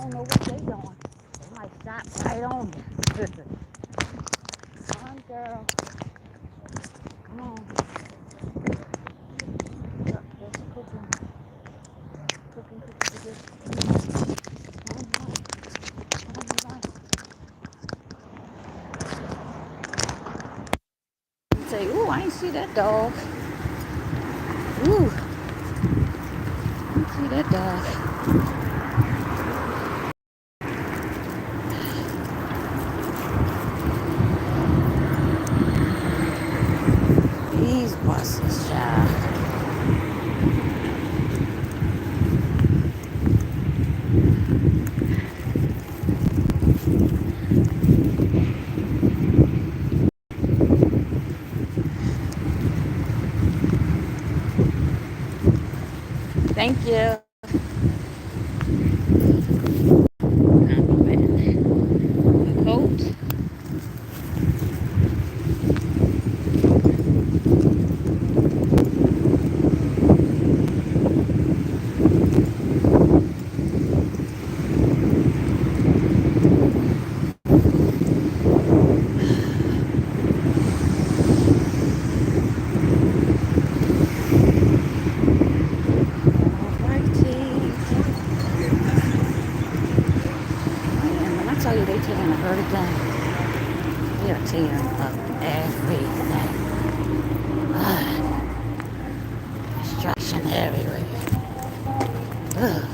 don't know what they doing. They might stop right on me. Come on, girl. Come on. Look, there's cooking. Cooking. Come on, come on. Say, ooh, I ain't see that dog. Ooh, I ain't see that dog. These buses, child. Thank you. The coat. When I tell you they taking a hurricane, they are tearing up everything. Destruction everywhere. Ugh.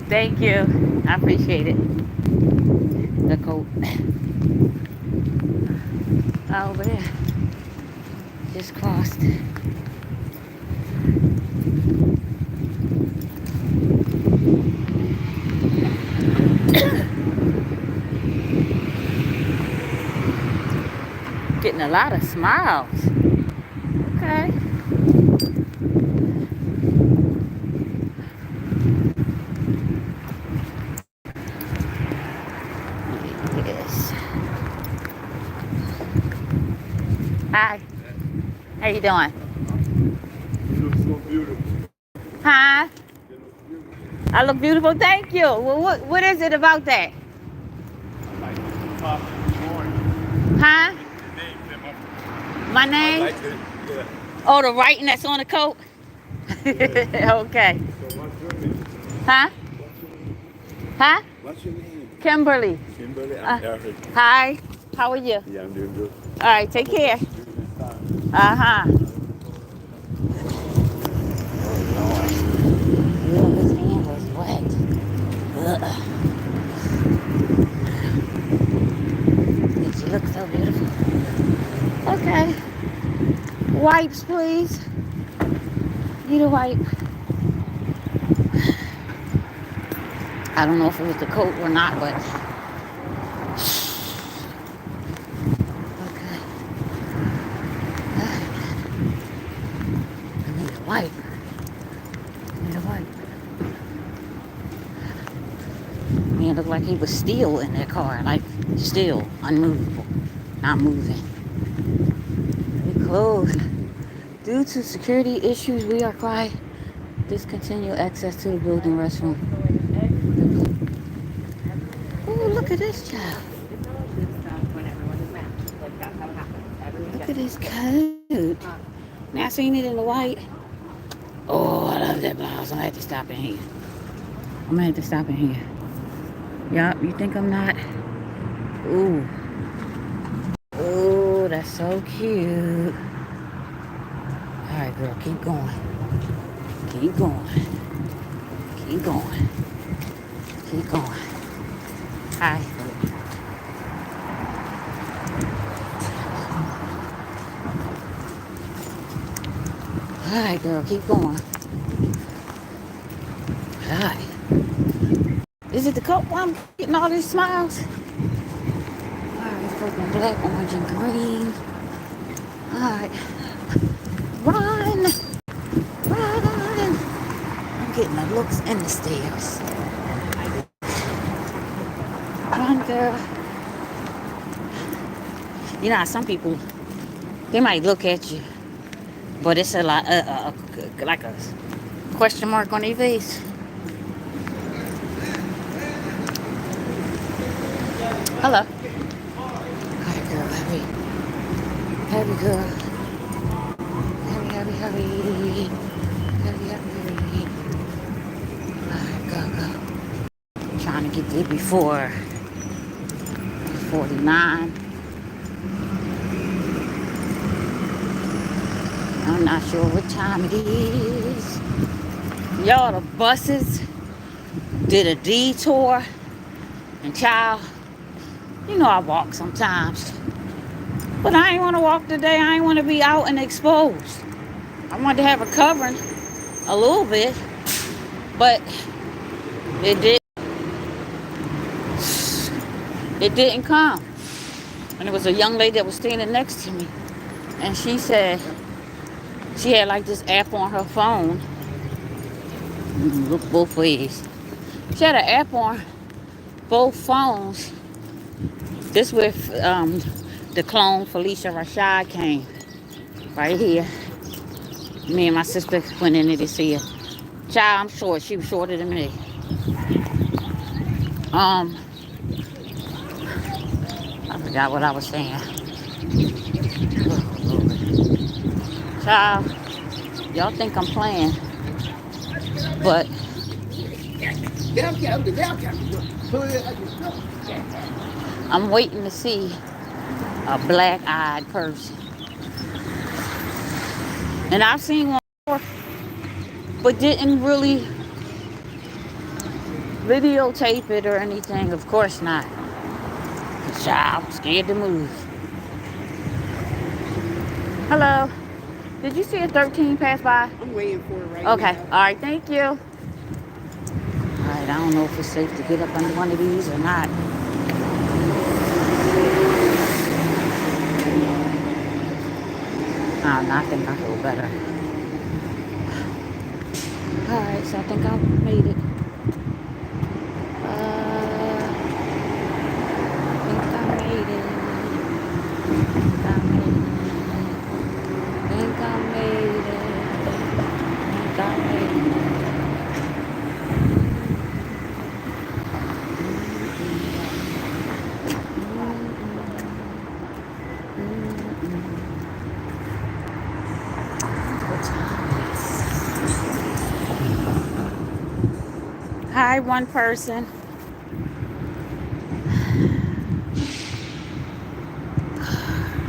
Thank you. I appreciate it. The coat. Over there. Just crossed. Getting a lot of smiles. Okay. Yes. Hi. How you doing? You look so beautiful. Huh? You look beautiful. I look beautiful. Thank you. Well, what is it about that? I like the pop this morning. Huh? Your name came up. My I name? like it. Yeah. Oh, the writing that's on the coat? Yeah. Okay. So what's your name? Huh? What's your name? Huh? What's your name? Kimberly. Kimberly. Uh, I'm Eric. hi. How are you? Yeah, I'm doing good. All right. I Take will care. talk to you next time. Uh-huh. Lord. Ew, his hand was wet. Ugh. Did you look so beautiful? Okay. Wipes, please. Need a wipe. I don't know if it was the coat or not, but okay. I need a wipe. I need a wipe. Man looked like he was still in that car, like still unmovable, not moving. We closed. Due to security issues, we are required discontinue access to the building restroom. Oh, look at this child. Look at his coat. Now I seen it in the white. Oh, I love that blouse. I'm gonna have to stop in here. I'm gonna have to stop in here. Yup, you think I'm not? Ooh. Ooh, that's so cute. Alright, girl, keep going. Keep going. Keep going. Keep going. Hi. Alright, girl, keep going. Hi. Is it the coat why I'm getting all these smiles? Alright, purple and black, orange and green. Alright. Run! Run! I'm getting the looks and the stares. Run, girl. You know how some people, they might look at you, but it's a lot, like a question mark on their face. Hello. Alright, girl, hurry. Hurry, girl. Hurry, hurry, hurry. Hurry, hurry, hurry. Alright, go, go. I'm trying to get there before 49. I'm not sure what time it is. Y'all, the buses did a detour. And child, you know I walk sometimes. But I ain't want to walk today. I ain't want to be out and exposed. I wanted to have a covering a little bit. But it didn't come. And there was a young lady that was standing next to me. And she said she had like this app on her phone. Look both ways. She had an app on both phones. This with the clone Felicia Rashad came right here. Me and my sister went in there to see her. Child, I'm short. She was shorter than me. I forgot what I was saying. Child, y'all think I'm playing, but I'm waiting to see a black-eyed person. And I've seen one before, but didn't really videotape it or anything. Of course not. Child, I'm scared to move. Hello. Did you see a 13 pass by? I'm waiting for it right now. Okay. All right. Thank you. All right. I don't know if it's safe to get up under one of these or not. I don't know. I think I feel better. All right. So I think I made it. Hi, one person.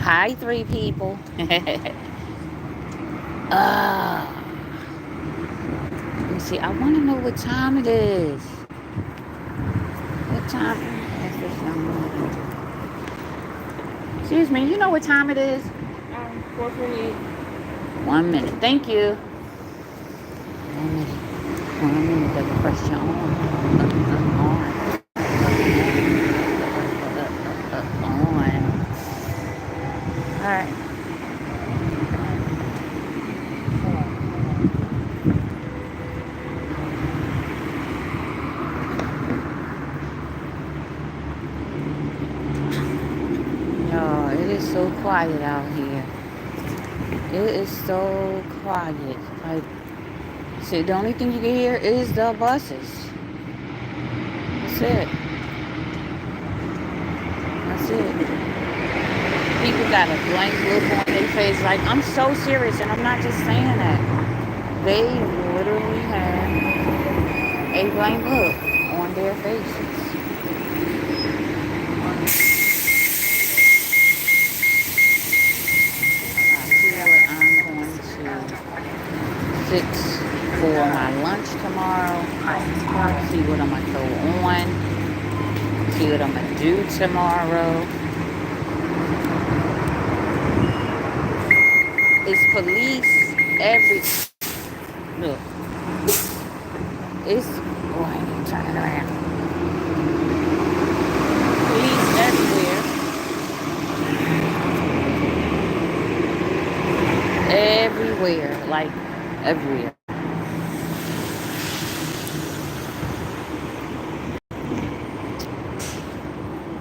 Hi, three people. Let me see. I want to know what time it is. What time? Excuse me. You know what time it is? 4:48. 1 minute. Thank you. 1 minute. 1 minute. Double press you on. All right. Y'all, it is so quiet out here. It is so quiet. Like, see, the only thing you can hear is the buses. That's it. That's it. People got a blank look on their face, like, I'm so serious, and I'm not just saying that. They literally have a blank look on their faces. I see what I'm going to fix for my lunch tomorrow. See what I'm going to throw on. See what I'm going to do tomorrow. It's police every. Look. It's. Oh, I ain't turning around. Police everywhere. everywhere.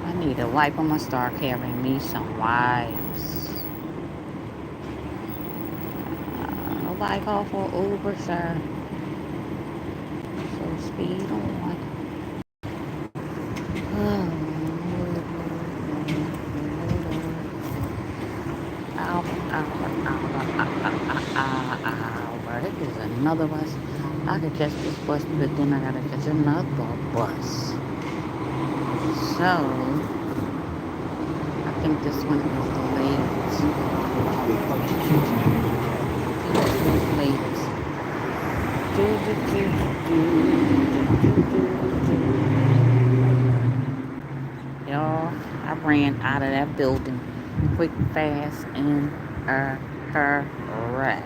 I need a wipe. I'm gonna start carrying me some wipes. Nobody call for Uber, sir. So speed on. Oh, Albert, there's another bus. I could catch this bus, but then I gotta catch another bus. So, I think this one is late. It's late. Y'all, I ran out of that building quick, fast, and hurry.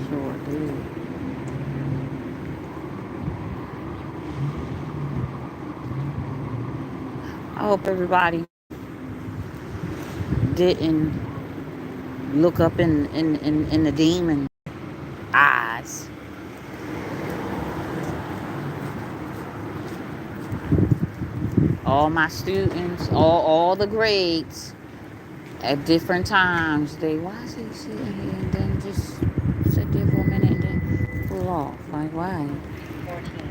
Sure did. I hope everybody didn't look up in the demon eyes. All my students, all the grades at different times, why is he sitting here and then just sit there for a minute and then pull off? Like, why?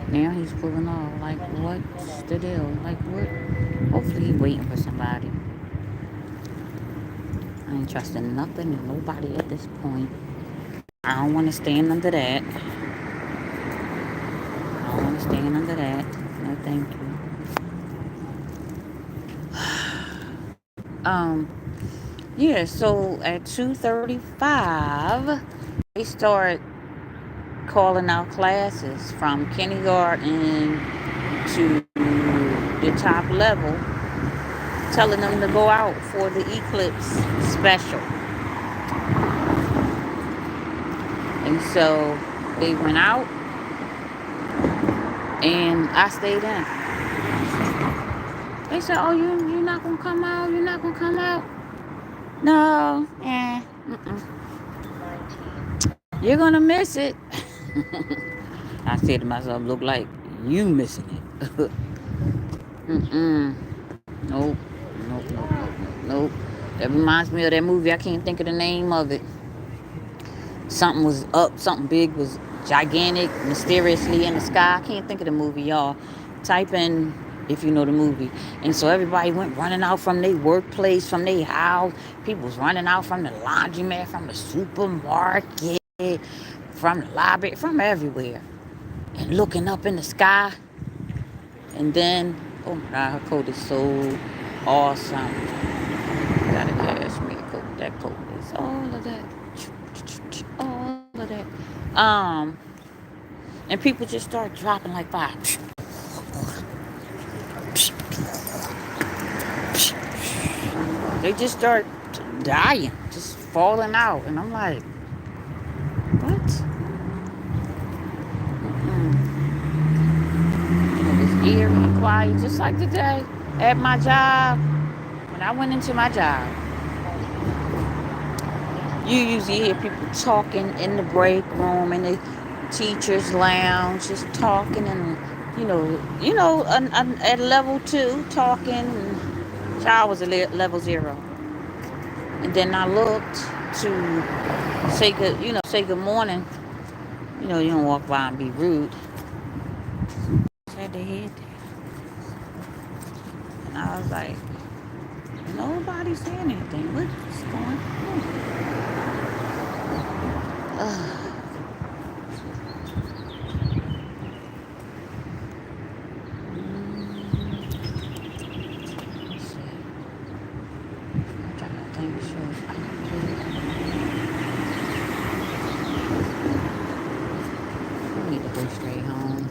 Now he's pulling off. Like, what's the deal? Like, what? Hopefully he's waiting for somebody. I ain't trusting nothing and nobody at this point. I don't want to stand under that. I don't want to stand under that. No, thank you. Yeah, so at 2:35, they start calling out classes from kindergarten to the top level, telling them to go out for the eclipse special. And so they went out, and I stayed in. They said, "Oh, you're not gonna come out? You're not gonna come out?" No, you're gonna miss it. I said to myself, "Look like you missing it." Nope, nope. That reminds me of that movie. I can't think of the name of it. Something was up. Something big was gigantic, mysteriously in the sky. I can't think of the movie, y'all. Type in if you know the movie. And so everybody went running out from their workplace, from their house. People was running out from the laundromat, from the supermarket, from the library, from everywhere. And looking up in the sky. And then, oh my God, her coat is so awesome. Gotta cash me a coat. That coat is all of that. All of that. And people just start dropping like flies. They just start dying, just falling out. And I'm like, what? It was eerie and quiet, just like today at my job. When I went into my job, you usually hear people talking in the break room, in the teacher's lounge, just talking, and at level 2 talking. So I was at level 0, and then I looked to say good morning. You don't walk by and be rude. I had to hear that, and I was like, nobody's saying anything. What's going on? Straight home.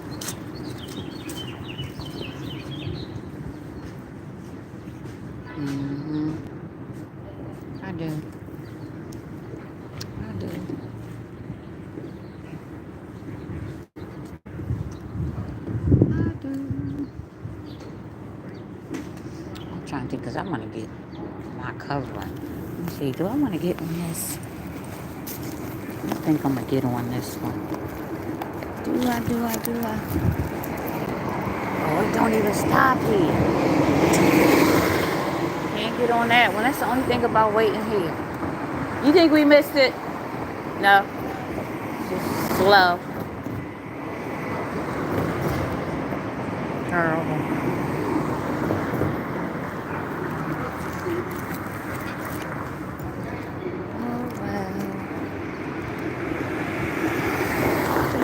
I do. I'm trying to think because I want to get my covering. Let me see. Do I want to get on this? I think I'm gonna get on this one. Do I? Oh, it don't even stop here. Can't get on that one. That's the only thing about waiting here. You think we missed it? No. Just slow. Terrible.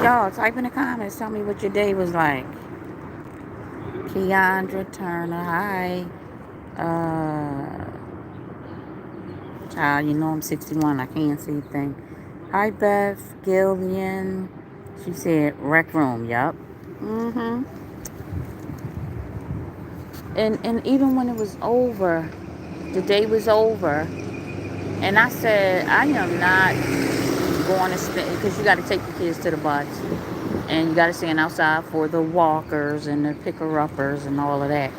Y'all, type in the comments. Tell me what your day was like. Keandra Turner, hi. Child, you know I'm 61. I can't see a thing. Hi, Beth. Gillian. She said rec room. Yup. And even when it was over, the day was over, and I said, I am not going to stand, because you got to take the kids to the bus, and you got to stand outside for the walkers and the picker-uppers and all of that.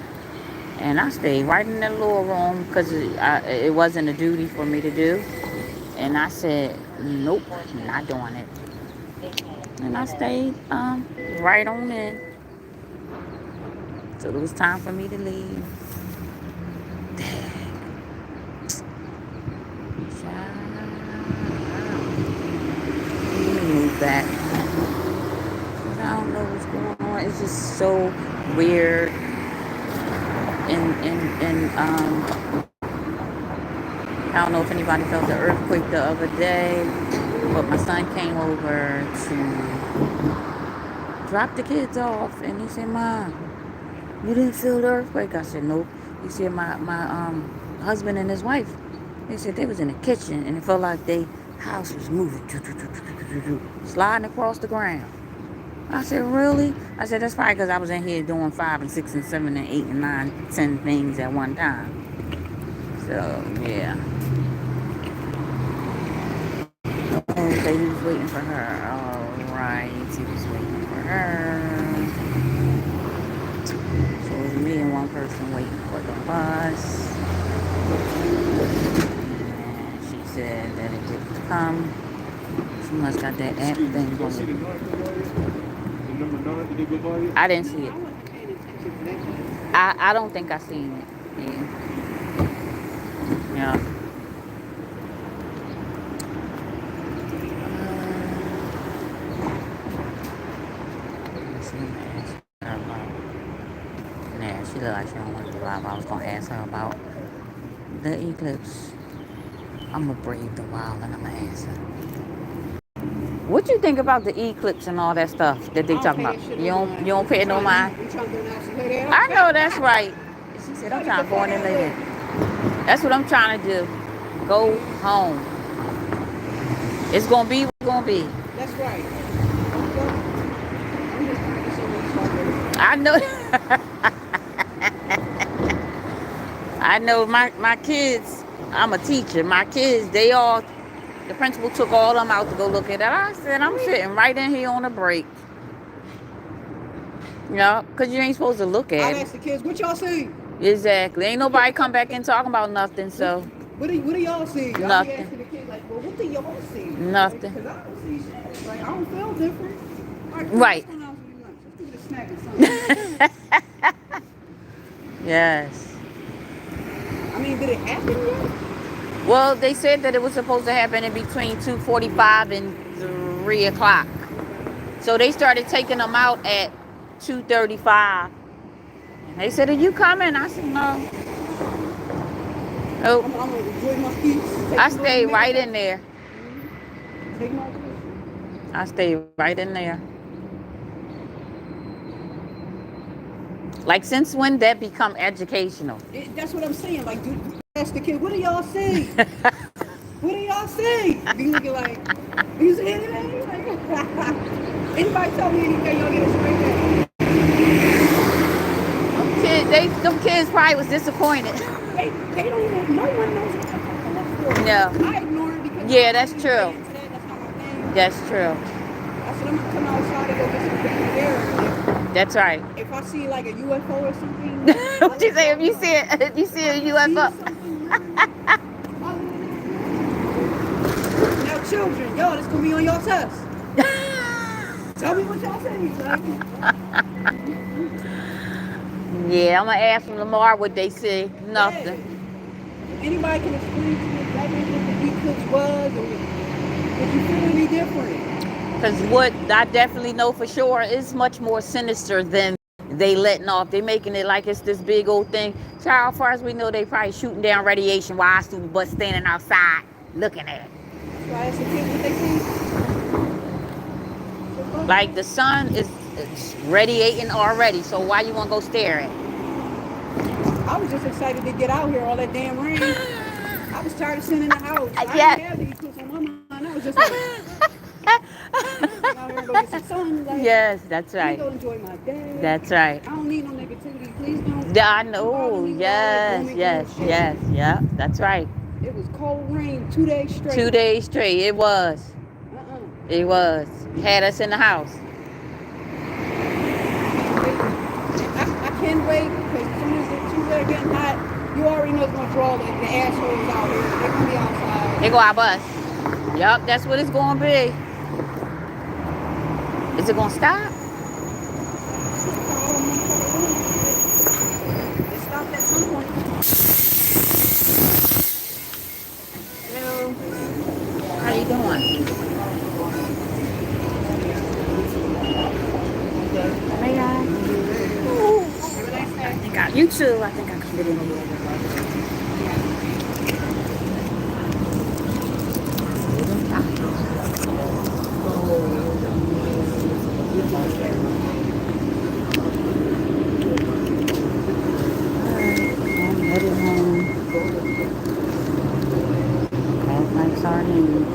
And I stayed right in that little room because it wasn't a duty for me to do. And I said, nope, not doing it. And I stayed right on in. So it was time for me to leave. Let me move back. I don't know what's going on. It's just so weird. And I don't know if anybody felt the earthquake the other day, but my son came over to drop the kids off, and he said, Mom, you didn't feel the earthquake? I said, nope. He said, my husband and his wife, they said they was in the kitchen, and it felt like their house was moving, sliding across the ground. I said, really? I said, that's probably because I was in here doing 5 and 6 and 7 and 8 and 9, 10 things at one time. So, yeah. Okay, he was waiting for her. All right, he was waiting for her. So it was me and one person waiting for the bus. And she said that it didn't come. She must got that app thing going. I didn't see it. I don't think I seen it. Yeah. Nah, she look like she don't want to do live. I was gonna ask her about the eclipse. I'm gonna breathe a while and I'm gonna ask her. What you think about the eclipse and all that stuff that they talking about? You don't pay no mind? I know that's right. She said, I'm trying to go in and lay there. That's what I'm trying to do. Go home. It's gonna be what it's gonna be. That's right. I know. I know my kids, I'm a teacher. My kids, the principal took all them out to go look at it. I said, I'm sitting right in here on a break. You know, because you ain't supposed to look at it. I asked the kids, what y'all see? Exactly. Ain't nobody come back in talking about nothing, so. What do y'all see? Nothing. I'll be asking the kids, like, well, what do y'all see? Nothing. Because I don't see shit. Like, I don't feel different. Right. Let's snack or something. Yes. I mean, did it happen yet? Well, they said that it was supposed to happen in between 2:45 and 3 o'clock. So they started taking them out at 2:35. And they said, are you coming? I said, no. Nope. I'm going to enjoy my peace. I stayed right in there. Take my peace. I stayed right in there. Like, since when that become educational? That's what I'm saying. Like, dude, ask the kid, what do y'all see? What do y'all see? Be looking like, you see anything? Like, anybody tell me anything, y'all get a straight back. Them kids probably was disappointed. They don't even, no one knows what to look for. No. I ignore it because That's true. That's not my thing. That's true. I said, I'm going to come outside and go get some freaking air. That's right. If I see like a UFO or something. What you say if you see a UFO? Now children. Yo, this gonna be on your test. Tell me what y'all say. Yeah, I'm gonna ask them tomorrow what they say. Yeah. Nothing. Anybody can explain to me exactly what the eclipse was, or if you feel any different. Because what I definitely know for sure is much more sinister than they letting off. They making it like it's this big old thing. Child, as far as we know, they probably shooting down radiation while our student bus standing outside looking at it. So I asked the kids what they see. Like the sun is it's radiating already, so why you want to go stare at it? I was just excited to get out here, all that damn rain. I was tired of sitting in the house. I Yeah. didn't have the eclipse on my mind. I was just like, out here and go get some sun. Like, Yes, that's let me right. go enjoy my day. That's right. I don't need no negativity. Please don't. Yeah, I Don't know. bother me with all that Yes, doom and yes, gloom shit. yes, yeah. That's right. It was cold rain 2 days straight. 2 days straight. It was. It was. Had us in the house. I can't wait because as soon as the 2 days getting hot, you already know it's gonna draw the assholes out here. They're gonna be outside. They go our bus. Yup, that's what it's gonna be. Is it gonna stop? It stopped at some point. Hello. How you doing? Hey guys. I think you too. I think I can fit in here. I'm headed home. Last night sardines.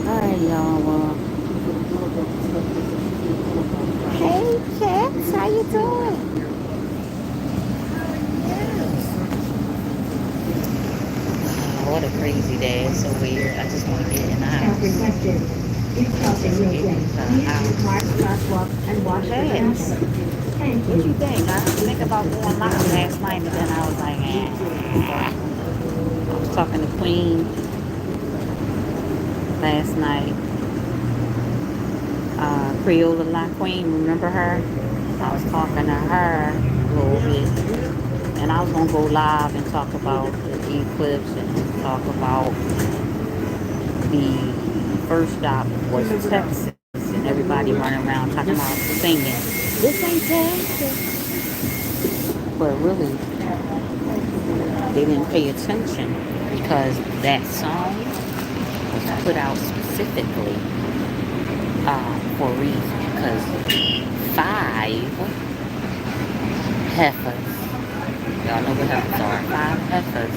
Hi, y'all. Hey, Cats, how you doing? Oh, what a crazy day. It's so weird. I just want to get in the house. As requested, if crossing road 10, please mark crosswalk and watch for traffic. Thank What you. you think? I didn't think about going live last night, but then I was like, I was talking to Queen last night. Creola La Queen, remember her? I was talking to her a little bit. And I was going to go live and talk about the eclipse and talk about the first stop was Texas. And everybody running around talking about singing. This ain't Texas. But really, they didn't pay attention because that song was put out specifically for a reason. Because 5 heifers, y'all know what heifers are, 5 heifers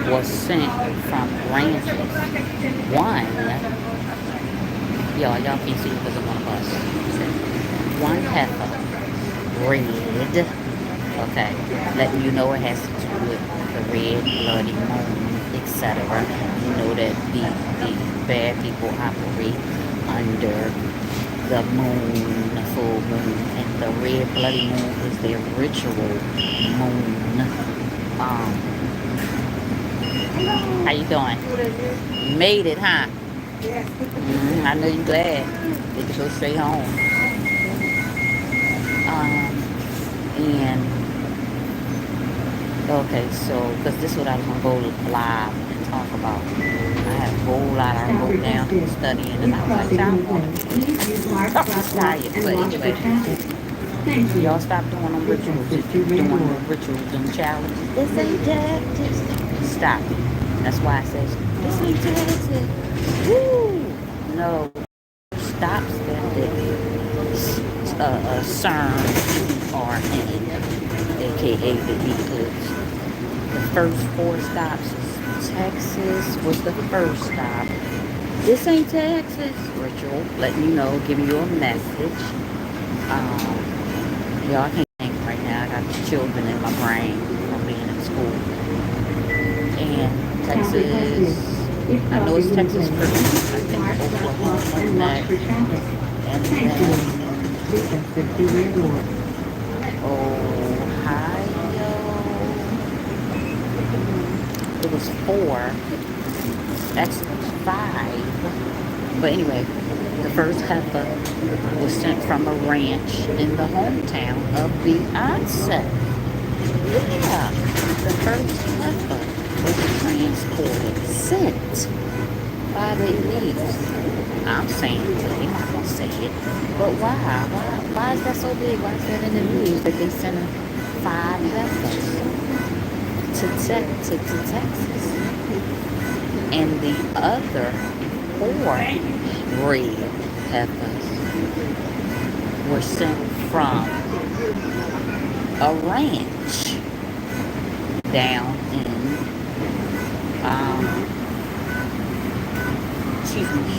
was sent from Ramses. One, y'all can't see because I'm on a bus. 1 heifer, red, okay, letting you know it has to do with the red, bloody moon, etc. You know that the bad people operate under the moon, the full moon, and the red bloody moon is their ritual moon. How you doing? You made it, huh? Yes. I know you glad. They could go straight home. And okay, so because this is what I was gonna go live and talk about. I had a whole lot I wrote down studying, and I was like, Crossing I'm road 10, please use mark crosswalk tired, and but watch for anyway. traffic. Thank you. Y'all stop doing them rituals. If you're doing the rituals, them challenges. This ain't Texas. Stop it. That's why I said, this ain't Texas. Woo! No. Stops that CERN are in, aka the eclipse. The first 4 stops is Texas was the first stop. This ain't Texas. Ritual, letting you know, giving you a message. Y'all can't think right now. I got children in my brain from being in school. And Texas If I know it's crossing Texas Route first. I 1, use think Mark crosswalk Oklahoma and watch next. for traffic. And Thank you. then Please exit the rear door. Ohio. It was 4. Actually, it was 5. But anyway, the first heifer was sent from a ranch in the hometown of Beyonce. Yeah, the first heifer was transported, sent by the elites. I'm saying they're not gonna say it, but why? Why is that so big? Why is that in the news that they sent 5 heifers to Texas, and the other 4 red heifers were sent from a ranch down in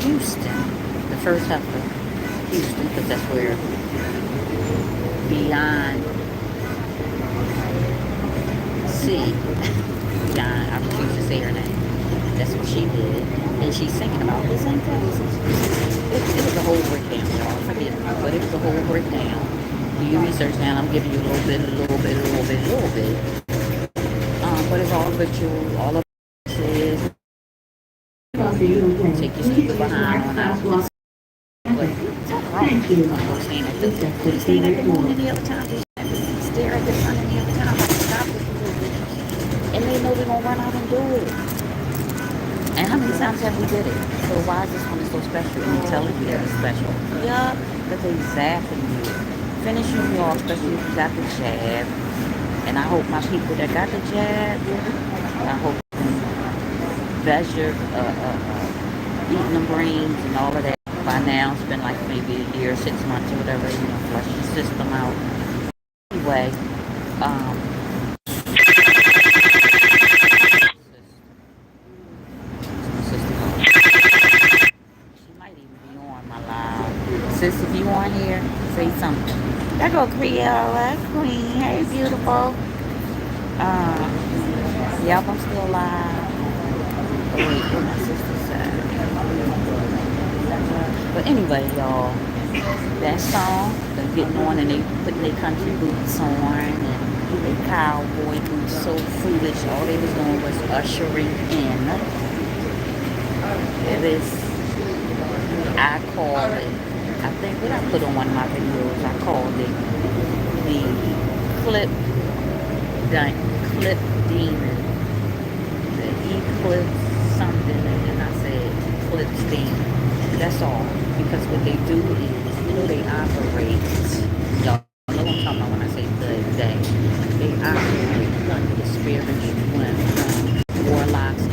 Houston. The first heifer, Houston, because that's where Beyond Beyond, I refuse to say her name. That's what she did. And she's singing about this in Texas. It was a whole breakdown, y'all. Forgive me, but it was a whole breakdown. Do your research now. I'm giving you a little bit. But it's all virtual. All of it is Crossing Route 1, take your please stupid use behind Mark on out. crosswalk. But it's all wrong. Thank you. I'm going to stand at Please the exit the stand at rear the moon door. any other time. Just stare at the sun any other time. Like stop this and they know we're gonna run out and do it. And how many times have we did it? So why is this one so special? And they're telling you that it's special. Yeah, because they zapping you. Finishing you off, especially if you got the jab. And I hope my people that got the jab, I hope measure eating the brains and all of that. By now, it's been like maybe a year, 6 months or whatever, flush your system out. Anyway, she might even be on my live. Sis, if you on here, say something. There go Creola, Queen. Hey, beautiful. Yep, I'm still live. Oh, wait, what my sister said. But anyway, y'all, that song, they're getting on and they putting their country boots on and their cowboy boots, so foolish. All they was doing was ushering in this, I call it, I think what I put on one of my videos, I called it the clip demon, the eclipse something, and I said eclipse demon. That's all, because what they do is, they operate, y'all know what I'm talking about when I say they operate under the spiritual warlocks,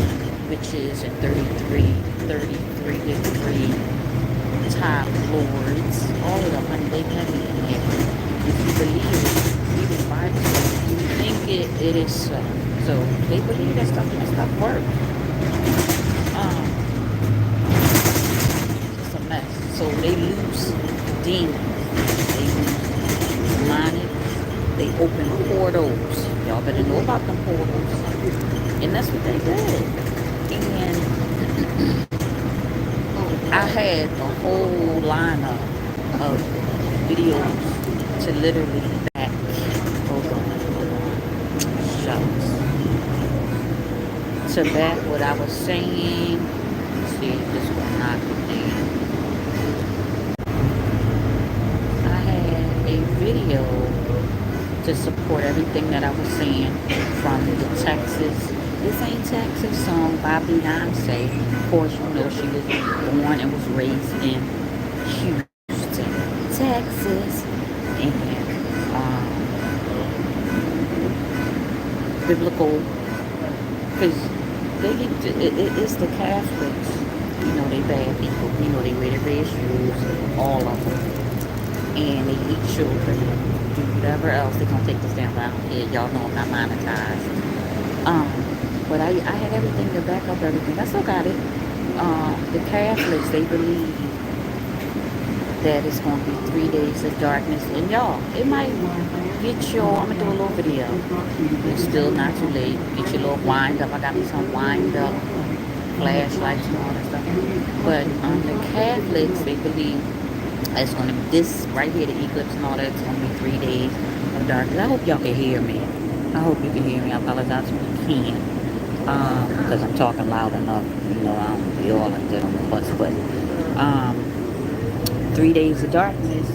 witches, and 33 degree top lords, all of them, honey, they heavy in here. If you believe it, even the Bible says, you think it is so. So they believe that stuff and that stuff works. It's just a mess. So they lose demons, they lose demonic, they open portals. Y'all better know about them portals. And that's what they did. And I had a whole lineup of videos to literally back. Hold on. Shucks. To back what I was saying. Let's see if this will knock it down. I had a video to support everything that I was saying from the Texas. This Ain't Texas song by Beyonce. Of course, you know she was born and was raised in Houston, Texas. And biblical, because it's the Catholics. They bad people. They wear their red shoes, all of them. And they eat children, do whatever else. They're going to take this down down here. Y'all know I'm not monetized. But I had everything to back up everything. I still got it. The Catholics, they believe that it's going to be 3 days of darkness. And y'all, it might get your, I'm going to do a little video. It's still not too late. Get your little wind up. I got me some wind up flashlights and all that stuff. But the Catholics, they believe it's going to be this right here, the eclipse and all that. It's going to be 3 days of darkness. I hope y'all can hear me. I hope you can hear me. I apologize if you can, because I'm talking loud enough. You know, I don't be all like that on the bus, but 3 days of darkness.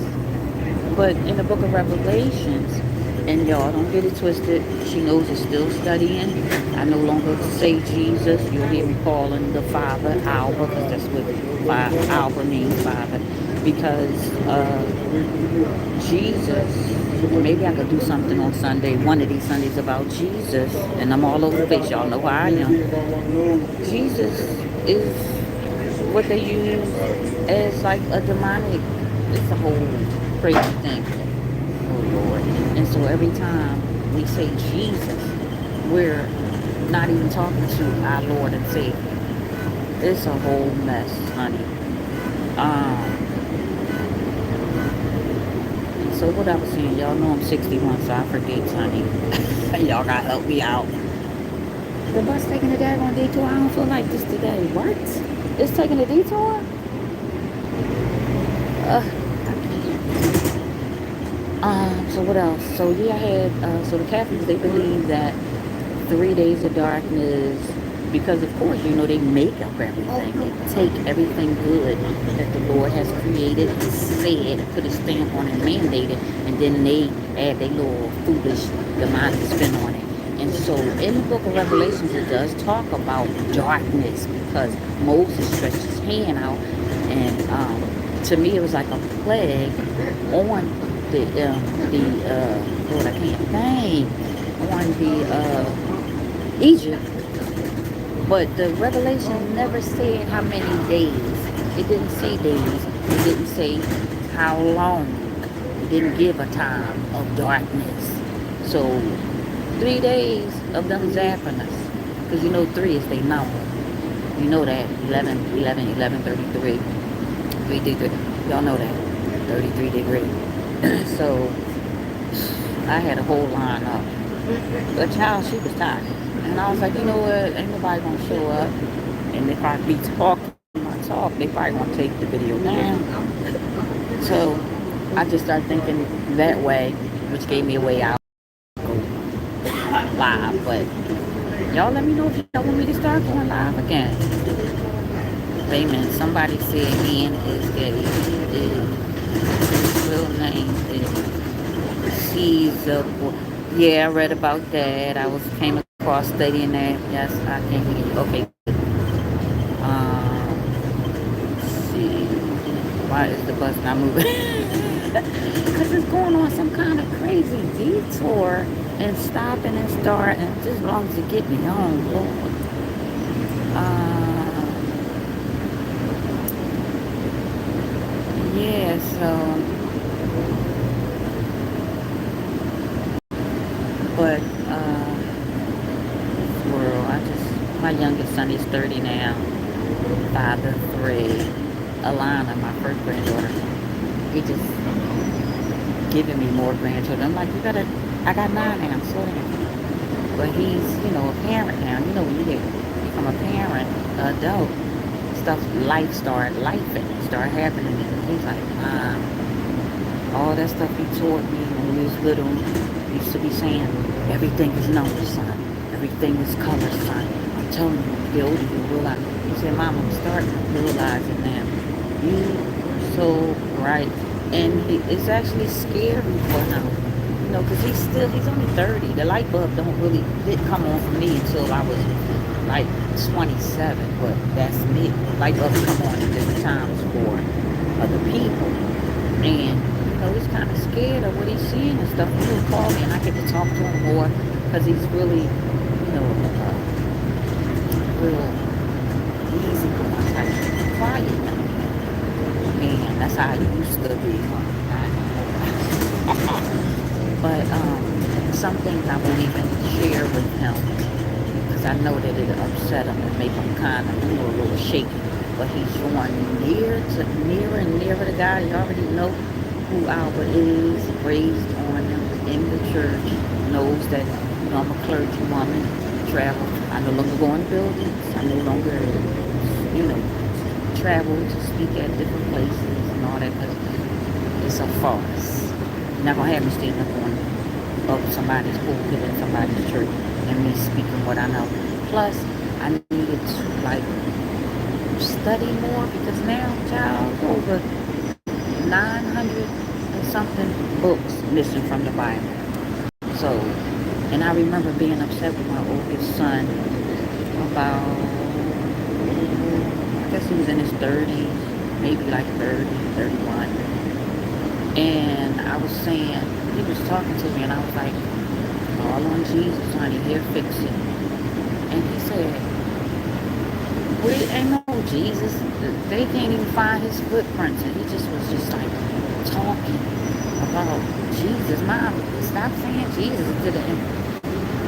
But in the book of Revelations, and y'all don't get it twisted, she knows it's still studying. I no longer say Jesus. You'll hear me calling the Father Alba, because that's what Alba means, Father. Because Jesus, maybe I could do something on Sunday, one of these Sundays about Jesus, and I'm all over the place. Y'all know how I am. Jesus is what they use as like a demonic. It's a whole crazy thing. Oh Lord. And so every time we say Jesus, we're not even talking to our Lord and Savior. It's a whole mess, honey. So what I was saying, y'all know I'm 61, so I forget, honey. Y'all gotta help me out. The bus taking a daggone detour. I don't feel like this today. What? It's taking a detour? So what else? So yeah, I had, so the Catholics, they believe that 3 days of darkness, because of course, you know, they make up everything. They take everything good that the Lord has created, said, put a stamp on it, mandated, and then they add their little foolish demonic spin on it. And so in the book of Revelations, it does talk about darkness, because Moses stretched his hand out, and to me it was like a plague on Lord, I can't think, on the Egypt. But the Revelation never said how many days. It didn't say days. It didn't say how long. It didn't give a time of darkness. So 3 days of them zapping us. Because you know 3 is their number. You know that. 11, 11, 11, 33. 333. Y'all know that. 33 degrees. So I had a whole line up. But child, she was tired. And I was like, you know what, ain't nobody gonna show up. And if I be talking my talk, they probably gonna take the video down. So I just started thinking that way, which gave me a way out. Go live. But y'all let me know if y'all want me to start going live again. Amen. Somebody said Ian is gay. His real name is Caesar. Yeah, I read about that. I came across studying that. Yes, I can hear you. Okay. Let's see. Why is the bus not moving? Because it's going on some kind of crazy detour and stopping and starting. Just as long as it get me home, Lord. Yeah, so. But, my youngest son is 30 now, father 3. Alana, my first granddaughter, he just giving me more grandchildren. I'm like, I got 9 now, slow down. But he's, you know, a parent now. You know, when you become a parent, adult, life started happening. And he's like, all that stuff he taught me when he was little, he used to be saying, everything is numbers, son. Everything is color, son. I'm telling you, the older you realize. He said, Mom, I'm starting to realize it now. You are so right. And it's actually scary for him. You know, because he's only 30. The light bulb didn't come on for me until I was like 27. But that's me. Light bulbs come on at different times for other people. And, you know, he's kind of scared of what he's seeing and stuff. He'll call me and I get to talk to him more because he's really, you know, real easy going type, quiet. Man, that's how I used to be. But some things I won't even share with him because I know that it'll upset him and make him kind of, a little shaky. But he's drawing nearer and nearer to God. He already know who Albert is, raised on him in the church, knows that, you know, I'm a clergy woman, travel. I no longer go in buildings. I no longer, you know, travel to speak at different places and all that. Cause it's a farce. You're not gonna have me standing up on of somebody's pulpit in somebody's church and me speaking what I know. Plus, I needed to like study more because now, child, over 900 and something books missing from the Bible. So, and I remember being upset with my oldest son about, I guess he was in his 30s, maybe like 30, 31. And I was saying, he was talking to me and I was like, all on Jesus, honey, he'll fix it. And he said, well, ain't no Jesus. They can't even find his footprints. And he just was just like talking about Jesus. Mom, stop saying Jesus to them.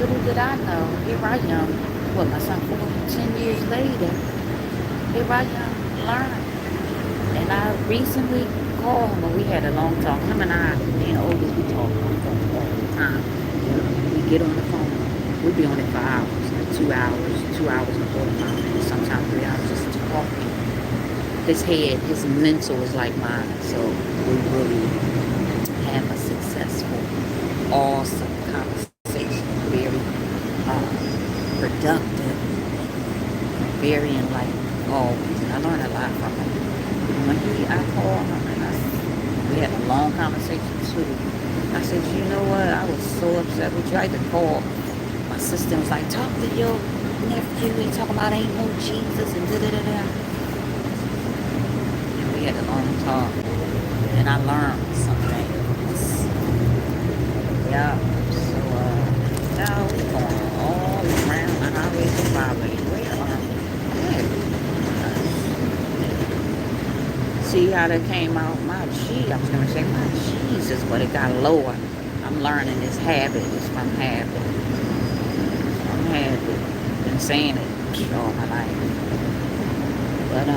Little did I know, here I am, what, my son 10 years later, here I am, learning. And I recently called him, and we had a long talk. Him and I, being oldest, we talk on the phone all the time. We get on the phone, we'd be on it for hours, like 2 hours and 45 minutes, sometimes 3 hours just talking. His head, his mental is like mine, so we really have a successful, awesome conversation, very productive, very enlightening, always. And I learned a lot from him. When I called him and we had a long conversation too. I said, you know what? I was so upset with you. I had to call. My sister was like, talk to your nephew. He talking about ain't no Jesus and da da da da. And we had a long talk. And I learned some things. Yeah. So, now we're going all around the highways and byways. See how that came out? I was going to say my Jesus, but it got lower. I'm learning this habit. It's from habit. From habit. Been saying it all my life. But,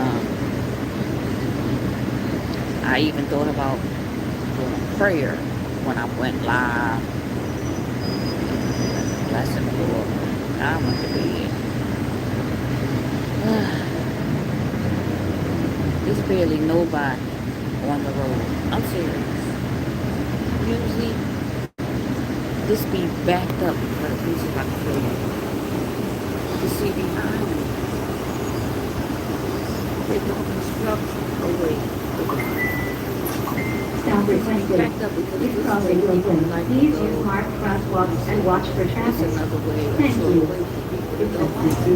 I even thought about doing prayer when I went live. Blessing the Lord. I went to bed. There's barely nobody on the road. I'm serious. Usually, this be backed up, but at least if I can feel it. You see behind me. They're doing construction. Oh wait. Stop requested. Backed up because If this crossing is Lakeland, like please the use marked crosswalks and watch for It's traffic. another way. Thank So you. way for people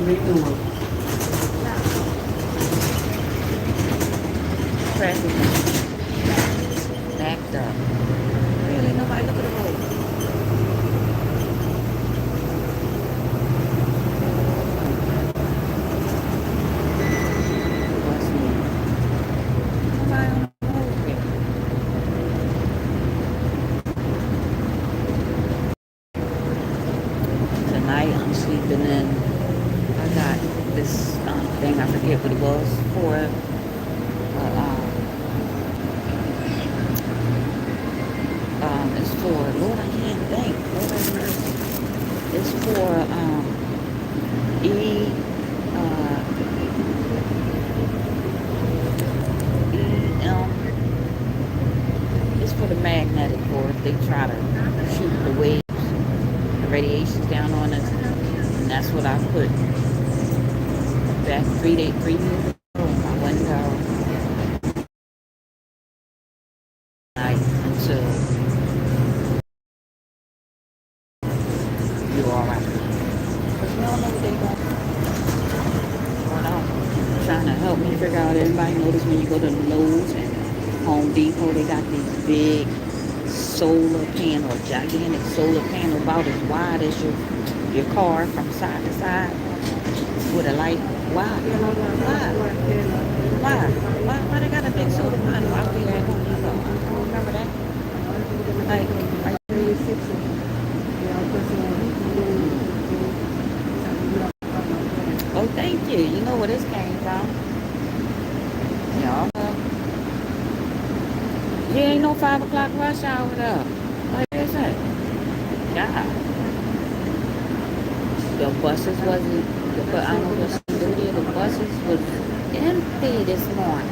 to go. Traffic backed up. Really, nobody look at the road. What's new? Nobody on the road here. Tonight I'm sleeping in. I got this thing, I forget what it was for. It's for, Lord, I can't think. Lord have mercy. It's for it's for the magnetic, or if they try to shoot the waves, the radiations down on us. And that's what I put back 3 years ago in my window. Until you're alright. Because we don't know what they're going on. Trying to help me figure out. Everybody notice when you go to Lowe's and Home Depot, they got these big solar panel, gigantic solar panel about as wide as your car from side to side with a light. Why? Why they got a big solar panel out there at Home Depot? I don't remember that. Like oh, thank you. You know where this came from. Y'all. There ain't no 5 o'clock rush hour though. Like is that? Yeah. The buses wasn't, I don't know if you'll see the video, the buses was empty this morning.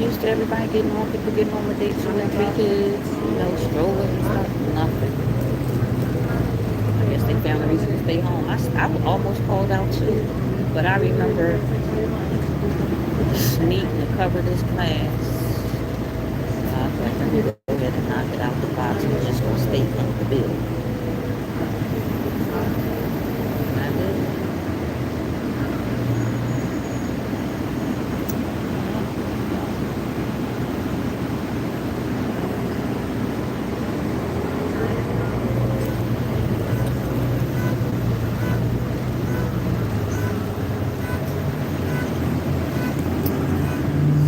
Used to everybody getting home, people getting home with their 2 and 3 kids, strollers and stuff, nothing. I guess they found a reason to stay home. I almost called out too, but I remember needing to cover this class. I was like, let me go ahead and knock it out the box. We're just going to stay in the building. I did.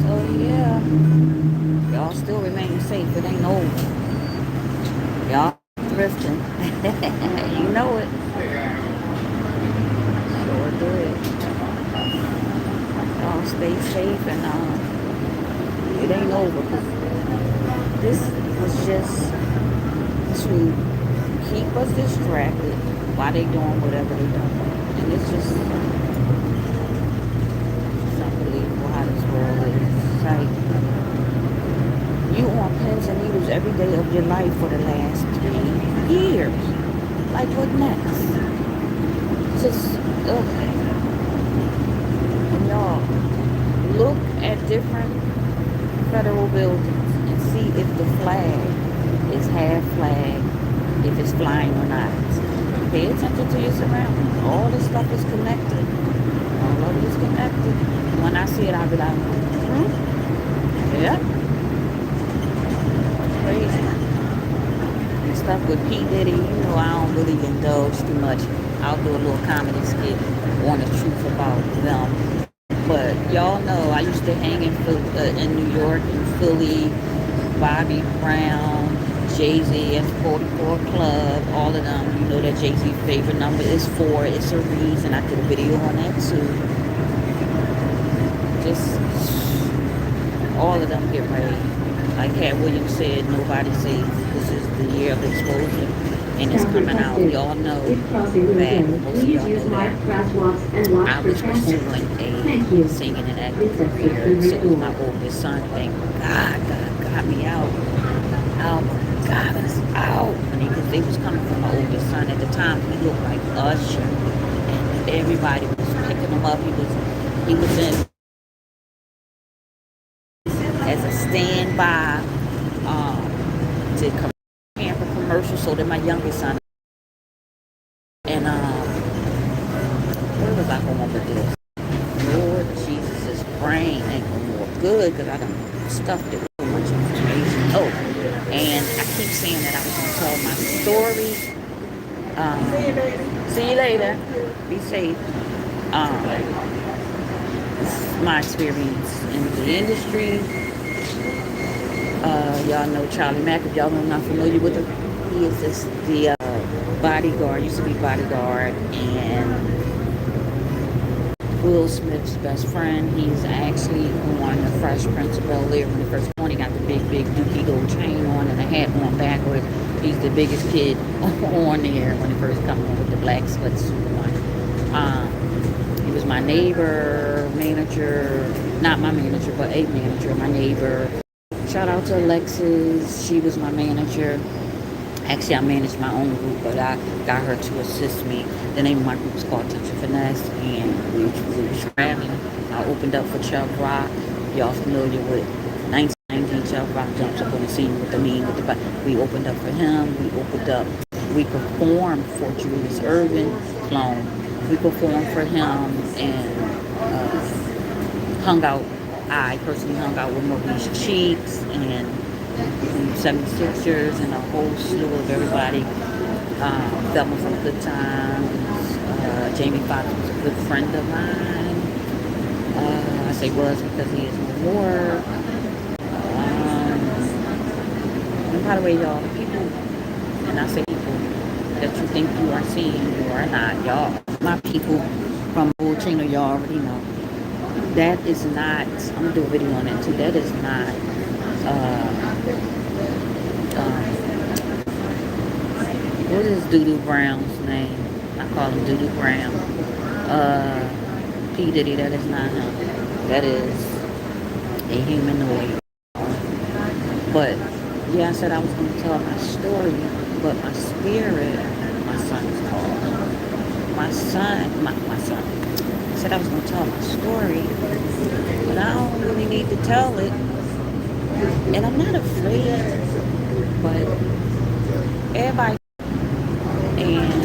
So yeah, y'all still remain safe. It ain't over. Y'all thrifting. You know it. Sure do it. Y'all stay safe and it ain't over. 'Cause this was just to keep us distracted while they doing whatever they doing. And it's just unbelievable how this world is. It's like you on pins and needles every day of your life for the last 3 years. Like what next? Just ugh. And y'all look at different federal buildings and see if the flag is half flag, if it's flying or not. Pay attention to your surroundings. All this stuff is connected. All of it is connected. When I see it, I'll be like, yeah. Crazy. And stuff with P. Diddy, I don't really indulge too much. I'll do a little comedy skit on the truth about them. But y'all know I used to hang in New York, in Philly, Bobby Brown, Jay-Z, F44 Club, all of them. You know that Jay-Z's favorite number is 4. It's a reason. I did a video on that too. Just all of them get ready. Like Cat Williams said, nobody's safe. This is the year of exposure. And it's coming out. Y'all know that. Most of y'all know that. I was pursuing a singing and acting career. So was my oldest son. Thank God, God got me out. Oh my God, it's out. Because they was coming from my oldest son at the time. He looked like Usher. And everybody was picking him up. He was in as a standby to camper commercial. So then my youngest son and where was I going with this? Lord Jesus, this brain ain't no more good because I done stuffed it with so much information. Oh, and I keep saying that I was gonna tell my story. See you later. Be safe. My experience in the industry. Y'all know Charlie Mack. If y'all are not familiar with him, he is the bodyguard, used to be bodyguard, and Will Smith's best friend. He's actually on the Fresh Prince of Bel-Air when he first born. He got the big Dookie gold chain on and a hat on backwards. He's the biggest kid on there when he first come on with the black sweatsuit on. He was my neighbor, manager, not my manager, but a manager, my neighbor. Shout out to Alexis. She was my manager. Actually, I managed my own group, but I got her to assist me. The name of my group is called Teacher Finesse, and we were traveling. I opened up for Chuck Rock. Y'all familiar with 1919? Chuck Rock jumps up on the scene with the meme. We opened up for him. We performed for Julius Erving, clone. We performed for him and I personally hung out with Maurice Cheeks and 76ers and a whole slew of everybody. Thelma from Good Times. Jamie Foxx was a good friend of mine. I say was because he is no more. And by the way, y'all, people, and I say people that you think you are seeing, you are not, y'all. My people from Bullchino, y'all already know. That is not, I'm going to do a video on that too, that is not, what is Doodoo Brown's name? I call him Doodoo Brown. P. Diddy, that is not him. That is a humanoid. But yeah, I said I was going to tell my story, but my spirit, my son's called. My son. I said I was going to tell my story, but I don't really need to tell it. And I'm not afraid, but everybody, and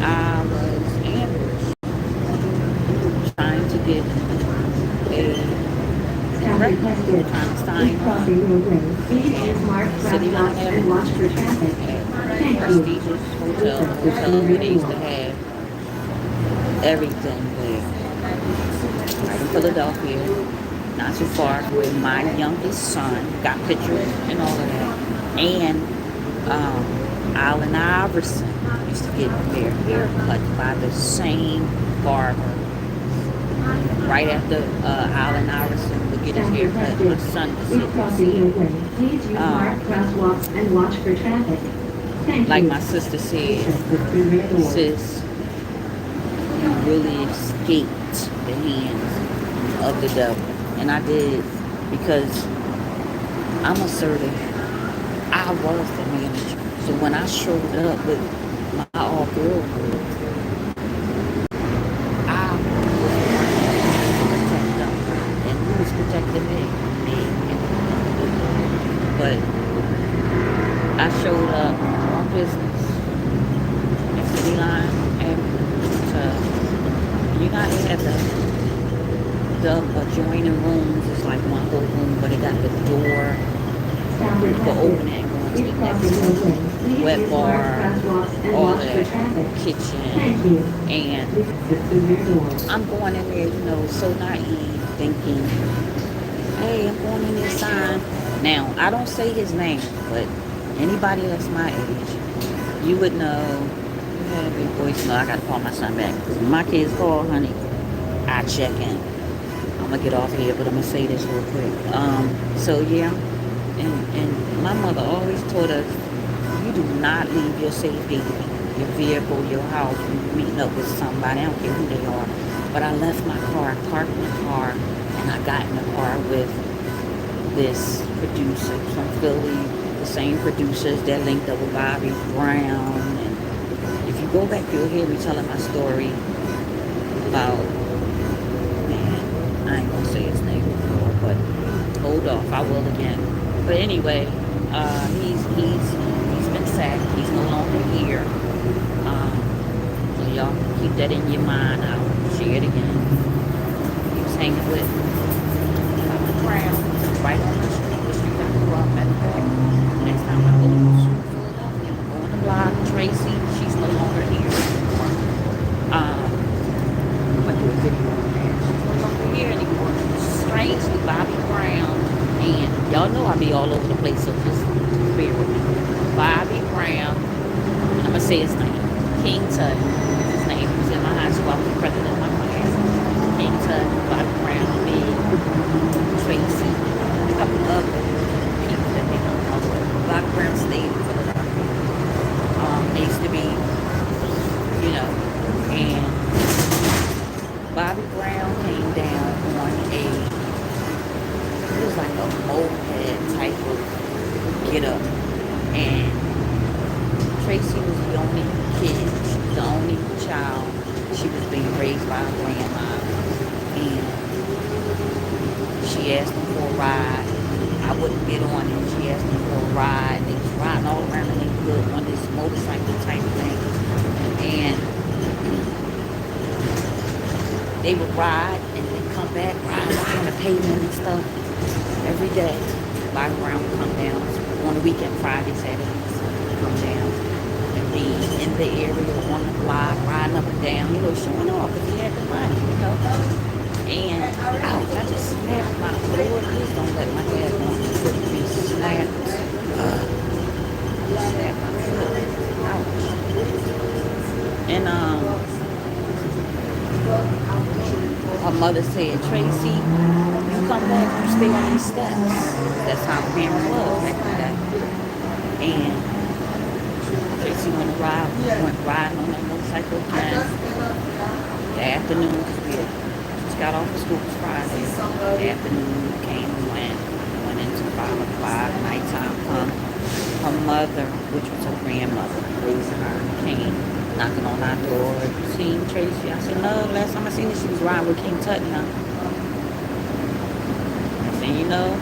I was ambushed trying to get a record, trying to sign on. Please use marked crosswalks and watch for traffic. Thank you. Prestigious hotel where they used to have everything there. Right in Philadelphia, not too far, where my youngest son got pictures and all of that. And Allen Iverson used to get their hair cut by the same barber. Right after Allen Iverson would get his hair cut, my son was Please cross the roadway. Please use marked crosswalks and watch for traffic. Thank like you. my sister said, With the red door. sis, you really escaped the hands of the devil. And I did, because I'm assertive. I was the manager. So when I showed up with my all-girl group, I was protect them. And who was protecting me? Me. But I showed up on business at City Line and you gotta have the adjoining rooms. It's like one whole room, but it got the door. You can open it and go into the next room. Wet bar, all that, kitchen. And I'm going in there, you know, so naive, thinking, hey, I'm going in there sign. Now, I don't say his name, but anybody that's my age, you would know. Yeah, big boys know I gotta call my son back. When my kids call, honey, I check in. I'm gonna get off here, but I'm gonna say this real quick. So yeah, and my mother always taught us, you do not leave your safety, your vehicle, your house, when you're meeting up with somebody. I don't care who they are. But I left my car, parked my car, and I got in the car with this producer from Philly, the same producers that linked up with Bobby Brown. And if you go back, you'll hear me telling my story about, man, I ain't gonna say his name before, but hold off, I will again. But anyway, he's been sacked. He's no longer here. So y'all keep that in your mind. I'll share it again. He was hanging with Bobby Brown, right on the street I grew up at. Next time I go to Philadelphia, go on the block. Tracy, she's no longer here. I'm gonna do a video on that. She's no longer here anymore. Strangely, Bobby Brown, and y'all know I be all over the place, so just bear with me. Bobby Brown, I'm gonna say his name. King Tut, his name. He was in my high school. I was the president of my class. King Tut, Bobby Brown, me, Tracy, a couple other people that they don't know. Bobby Brown stayed in Philadelphia. They used to be, you know, and Bobby Brown came down on it was like a moped type of get up. And Tracy was the only kid, the only child. She was being raised by her grandma. And she asked me for a ride. I wouldn't get on it. She asked me for a ride. They was riding all around the neighborhood on this motorcycle type thing. And they would ride and then come back, ride up on the pavement and stuff every day. Bobby Brown would come down on the weekend, Friday, Saturdays, come down and be in the area on the block, riding up and down, you know, showing off if he had the money, you know. And ouch, I just snapped my Lord, please don't let my dad want me to be snapped. Just snapped my foot. Ouch. And her mother said, Tracy, you come back, you stay on these steps. That's how parents was back in the day. And Tracy Tracy on a ride. Went riding on that motorcycle again. The afternoon, because we had just got off of school. It was Friday. The afternoon came and went into 5 o'clock. Nighttime come. Her mother, which was her grandmother, raising her, came knocking on our door. Seen Tracy? I said, no, last time I seen her, she was riding with King Tut now. I said, you know,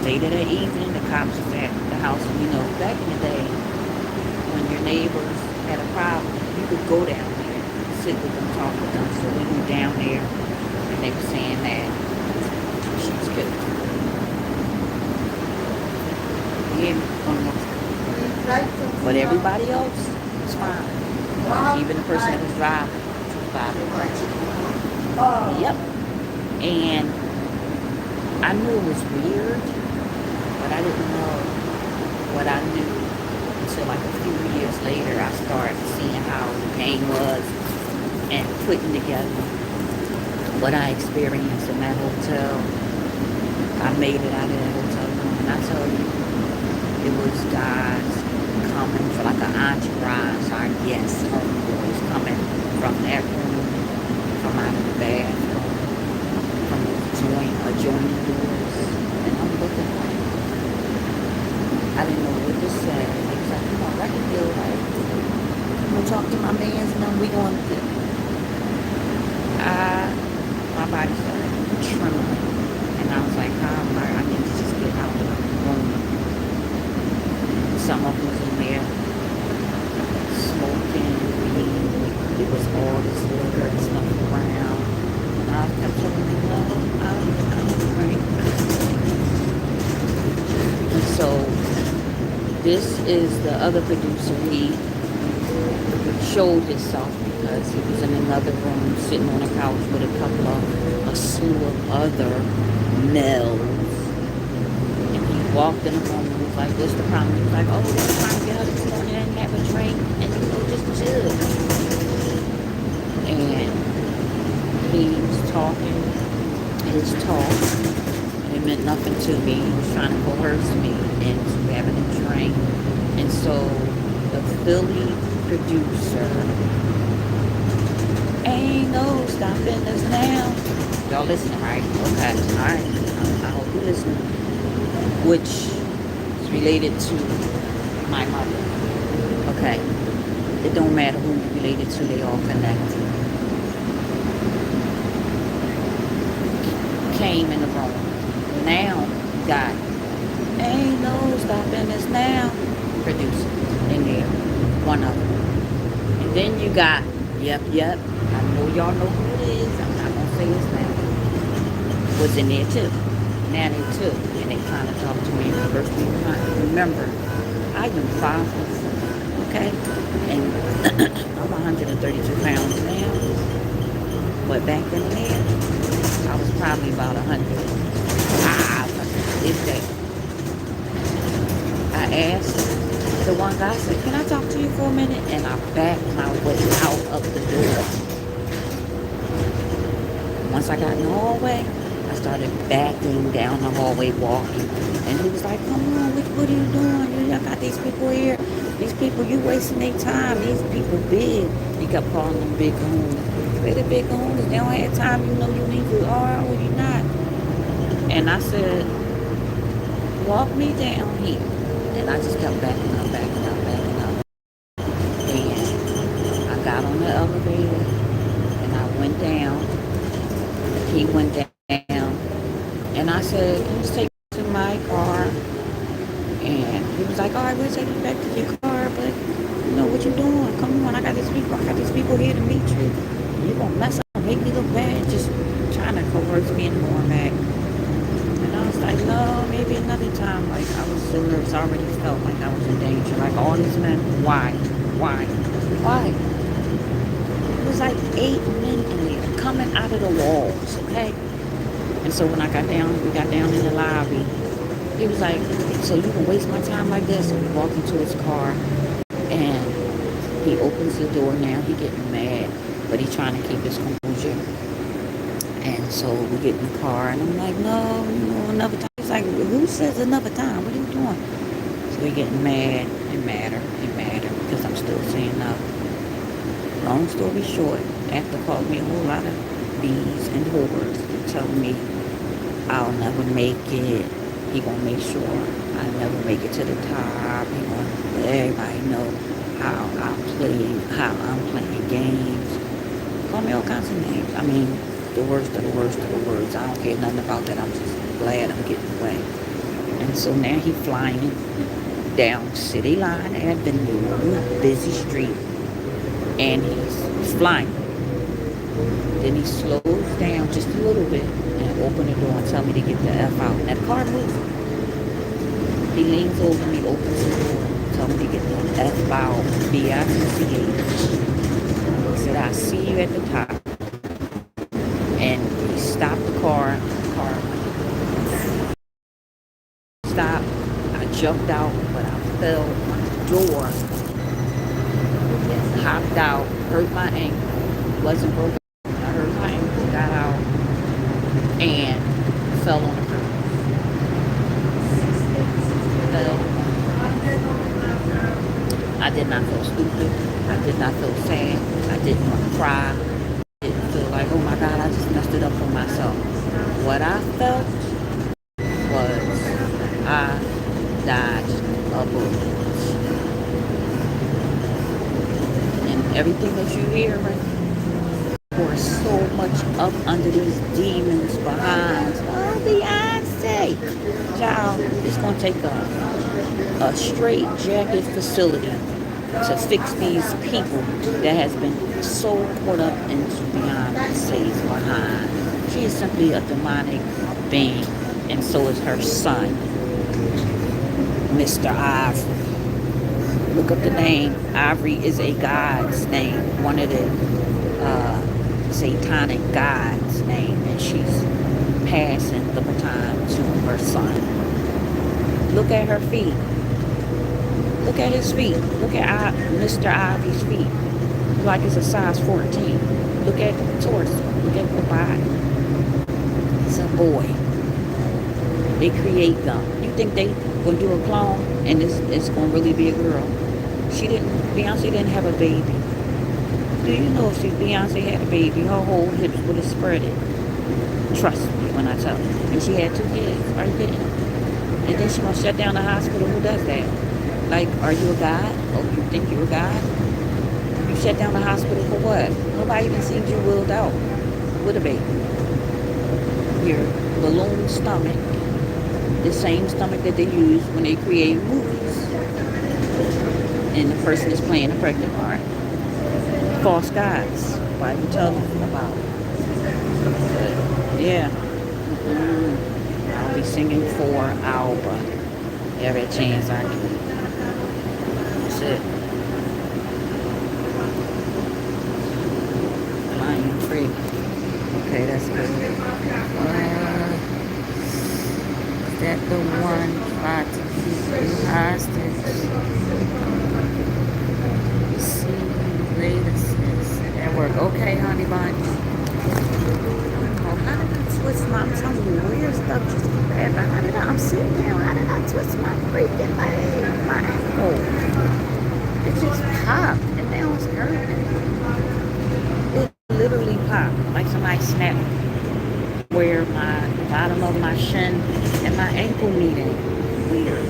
later that evening, the cops was at the house. And, you know, back in the day, when your neighbors had a problem, you could go down there, sit with them, talk with them. So we went down there, and they were saying that she was killed. Yeah, on the motorcycle. But everybody else was fine. Even the person that was driving was fine. Yep. And I knew it was weird, but I didn't know what I knew until like a few years later. I started seeing how the pain was and putting together what I experienced in that hotel. I made it out of that hotel room, and I tell you, it was guys coming for like an entourage, our guests, homeboys coming from that room, from out of the bathroom, from adjoining doors. And I'm looking like, I didn't know what to say. They was like, come on, record deal, right? I'm gonna talk to my mans and then we going to get my body started trembling. And I was like, I need to just get out of the room. Some of them was in there smoking, weed. It was all this liquor and stuff around. And I kept telling them, no, I'm right. And so this is the other producer. He showed himself because he was in another room sitting on a couch with a slew of other males. And he walked in the room and was like, this the problem. He was like, oh, they're trying to get her to come on in and have a drink and, you know, just chill. And he was talking his talk, and it meant nothing to me. He was trying to coerce me into having a drink. And so the Philly producer, ain't no stopping us now. Y'all listening, right? Okay, alright. I hope you're listening. Which is related to my mother. Okay. It don't matter who you're related to, they all connected. Came in the room. Now you got ain't no stopping us now. Producer in there. One of them. And then you got yep. I know y'all know who it is. I'm not gonna say his name. Was in there too. Now they too. And they trying to talk to me in reverse me. Remember, I am 5'4", okay? And I'm 132 pounds now. But back in there, I was probably about 105. If that. I asked the one guy, I said, can I talk to you for a minute? And I backed my way out of the door. Once I got in the hallway, I started backing down the hallway, walking. And he was like, come on, what are you doing? You got these people here. These people, you wasting their time. These people big. He kept calling them big homies. They the big homies. They don't have time. You know you either are or you're not. And I said, walk me down here. And I just kept backing up. And I got on the elevator and I went down. He went down. And I said, can you just take me to my car? And he was like, all right, we'll take you back to your car. But, you know, what you doing? Come on, I got these people here to meet you. You're going to mess up, make me look bad. Just trying to coerce me into going back. And I was like, no, maybe another time. Like, I was so nervous. I already felt like I was in danger. Like, all these men, why? It was like 8 men in there coming out of the walls, okay? And so when we got down in the lobby, he was like, so you can waste my time like this? And we walked into his car, and he opens the door now. He getting mad, but he trying to keep his composure. And so we get in the car, and I'm like, no, another time. He's like, who says another time? What are you doing? So we getting mad. It matter. It matter because I'm still saying no. Long story short, after calling me a whole lot of bees and whores and telling me I'll never make it, he gonna make sure I never make it to the top. He gonna let everybody know how I'm playing games. Call me all kinds of names. I mean, the worst of the worst of the worst. I don't care nothing about that. I'm just glad I'm getting away. And so now he flying down City Line Avenue, busy street, and he's flying. Then he slows down just a little bit and open the door and tell me to get the F out. Now the car moves. He leans over me, opens the door, tell me to get the F out. B-I-C-C-H. He said, I'll see you at the top. And he stopped the car. The car stopped. I jumped out, but I fell on the door. Hopped out, hurt my ankle. Wasn't broken. I hurt my ankle, got out, and fell on the curb. Fell. I did not feel stupid. I did not feel sad. I didn't want to cry. I didn't feel like, oh my God, I just messed it up for myself. What I felt was I dodged a bullet. And everything that you hear, for so much up under these demons behind. Oh, Beyonce. Child, it's going to take a straight jacket facility to fix these people that has been so caught up into Beyonce's behind. She is simply a demonic being, and so is her son, Mr. Ivory. Look up the name. Ivory is a god's name, one of the satanic god's name, and she's passing the baton to her son. Look at her feet. Look at his feet. Look at Mr. Ivory's feet. It's like it's a size 14. Look at the torso. Look at the body. It's a boy. They create them. You think they gonna do a clone and it's gonna really be a girl? Beyonce didn't have a baby. Do you know if Beyonce had a baby, her whole hips would have spreaded? Trust me when I tell you. And she had 2 kids. Are you kidding? And then she gonna shut down the hospital. Who does that? Like, are you a god? Oh, you think you're a god? You shut down the hospital for what? Nobody even sees you willed out with a baby. Your balloon stomach, the same stomach that they use when they create movies. And the person is playing the pregnant part. False gods. Why you tell them about it? But, yeah. I'll be singing for Alba every chance I get. That's it. Flying free. Okay, that's good. Is that the one try to keep you hostage? See you later, sis. At work. Okay, honey bun. Oh, how did I twist my, I'm telling you, weird stuff just grab. I'm sitting down. How did I twist my freaking leg? My ankle. It just popped and now it's hurting. It literally popped like somebody snapped where my bottom of my shin and my ankle meeting. Weird.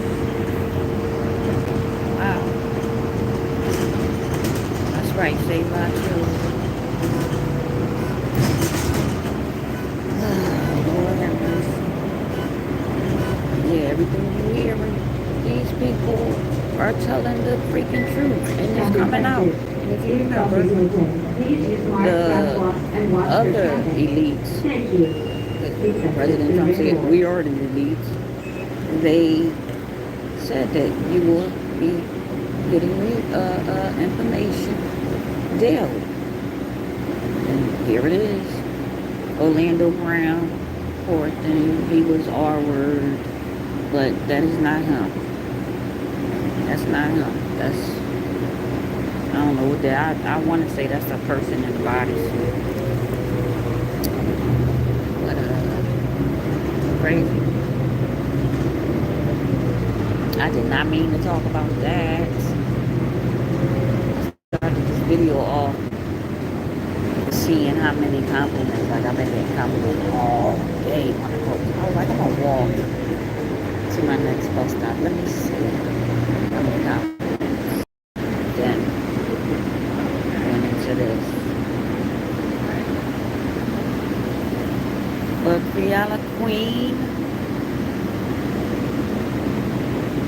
Wow. That's right, save my children. Lord have mercy. Yeah, everything you're hearing, these people are telling the freaking truth and it's coming out. And if you remember, the other elites, President Trump said, we are the elites. They said that you will be getting information daily. And here it is. Orlando Brown, poor thing, he was our word, but that is not him. That's not him. That's, I don't know what that, I want to say that's a person in the bodysuit. But, crazy. I did not mean to talk about that. Started this video off seeing how many compliments. Like I've been getting compliments all day on the post. I was like, I'm gonna walk to my next bus stop. Let me see how many compliments. Then went into this. But Kriala Queen,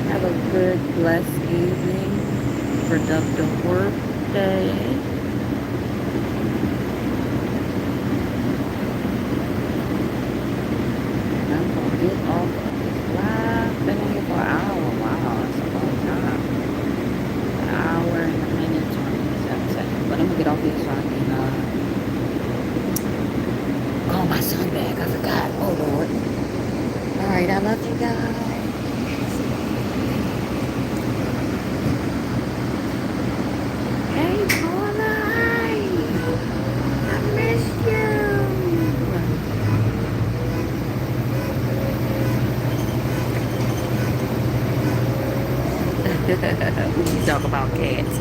have a good, blessed evening, productive work day. I'm gonna get off of this live. Been on here for an hour. Wow, that's a long time. An hour and a minute, 27 seconds. But I'm gonna get off here so I can call my son back. I forgot. Oh Lord. Alright, I love you guys. Hey Paula, hi. I missed you. We can talk about cats.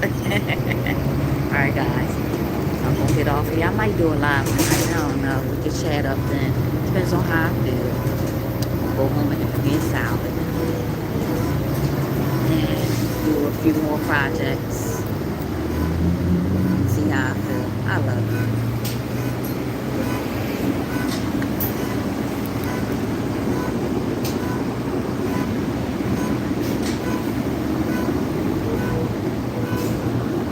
Alright guys, I'm gonna get off here. I might do a live tonight. I don't know. We can chat up then. Depends on how I feel. Go home and get me a salad. And do a few more projects. See how I feel. I love you.